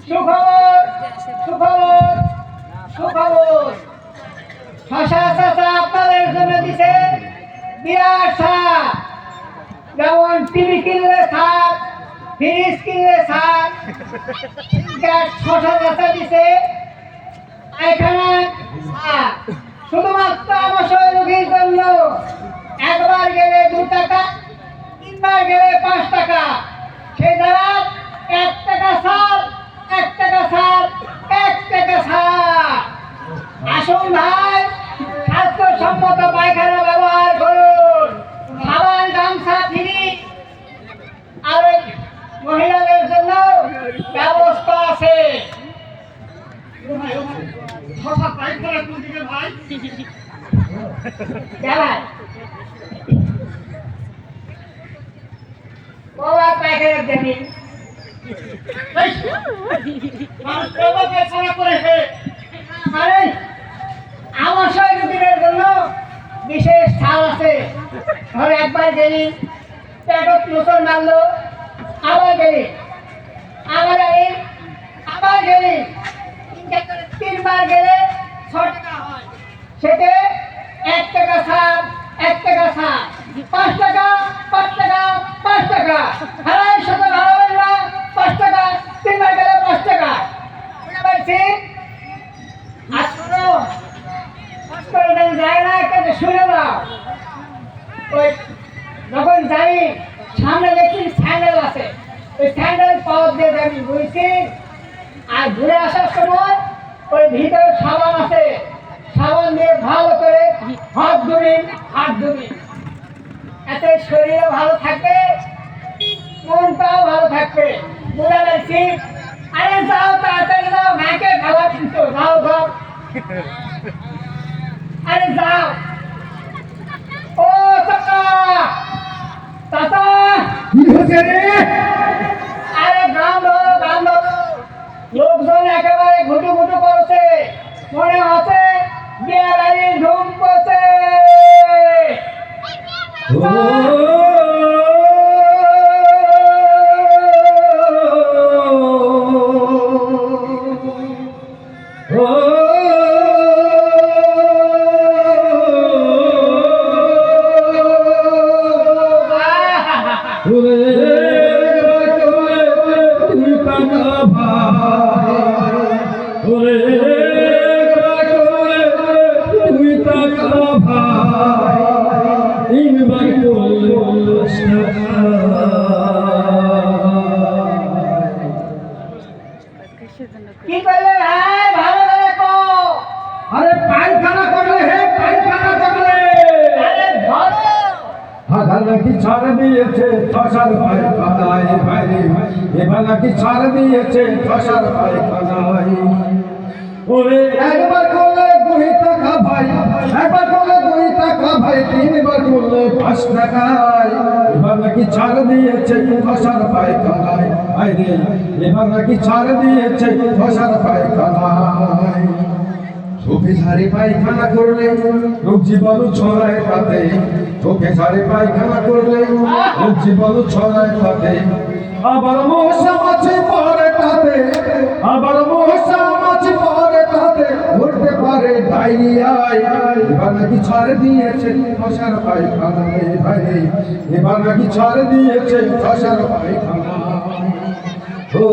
সুখবর সুখবর সুখবর শশা চাচা আপনাদের জন্য দিছে বিরাট ছাড়। যেমন টিভি কিনলে ছাড়, ফ্রিজ কিনলে ছাড়, শশা চাচা দিছে এখানে ছাড়। শুধুমাত্র আমাশয় রোগীর জন্য একবার গেলে 2 টাকা, 3বার গেলে 5 টাকা। সেই জায়গায় 1 টাকা ছাড়, 1 টাকা ছাড়, 1 টাকা ছাড়। আসুন ভাই, স্বাস্থ্যসম্মত পায়খানা ব্যবহার করুন। সাবান গামছা ফ্রি, আর ওই মহিলাদের জন্য ব্যবস্থা আছে। পায়খানার জমি আমাশয় রোগীদের জন্য বিশেষ ছাড় আছে। ধরো একবার গেলি পেটত মোচন মারলো, আবার গেলি, আবার গেলি, আবার গেলি, 3বার গেলে 6 টাকা হয়। সেটা 1 টাকা ছাড়, 1 টাকা ছাড়, 5 টাকা, 5 টাকা, 5 টাকা। 250 ভালো হইলো 5 টাকা, 3বার গেলে 5 টাকা। বুঝতে পারছি? আর শোনো, হসপিটালে যায় না, একটা শুনে দাও। ওই যখন যাই সামনে দেখি স্যান্ডেল আছে, ওই স্যান্ডেল পাওয়ার দিয়ে আমি বুঝছি। আর ঘুরে আসার সময় ওই ভিতরে সাবান আছে, সাবান দিয়ে ভালো করে হাত ধুবি, হাত ধুবি। এতে শরীরও ভালো থাকবে, মনটাও ভালো থাকবে। বুঝা যাচ্ছি? আরে যাও, তাড়াতাড়ি যাও, মাকে খাবার কিন্তু যাও যাও। আরে যাও। ও চাচা, চাচা কি হয়েছে রে? আরে গান ধরো, গান ধরো। লোকজন একেবারে ঘুটু ঘুটু করছে, মনে হচ্ছে বিয়ে বাড়ির ধুম পড়ছে। কি করলে ভাই, ভালো করে কও। আরে পায়খানা করলে হে, পায়খানা করলে আরে ধরো। আধার নাকি ছাড় দিয়েছে ধসার পায়খানায় ভাই, এবার নাকি ছাড় দিয়েছে ধসার পায়খানায়। ওরে একবার করলে 2 টাকা ভাই, একবার করলে 2 টাকা ভাই, 3বার করলে 5 টাকায়। এবার নাকি ছাড় দিয়েছে ধসার পায়খানায়, আরে এবার নাকি ছাড় দিয়েছে ধসার পায়খানায়। চোখে ঝাড়ে পায়খানা করলে রোগ জীবাণু ছড়ায় তাতে, চোখে ঝাড়ে পায়খানা করলে রোগ জীবাণু ছড়ায় তাতে। আবার মশা মাছি পড়ে তাতে, আবার মশা মাছি পড়ে তাতে, উঠতে পারে ডায়রিয়ায়। এবার নাকি ছাড় দিয়েছে ধসার পায়খানায় ভাই, এবার নাকি ছাড় দিয়েছে ধসার পায়খানায়। ও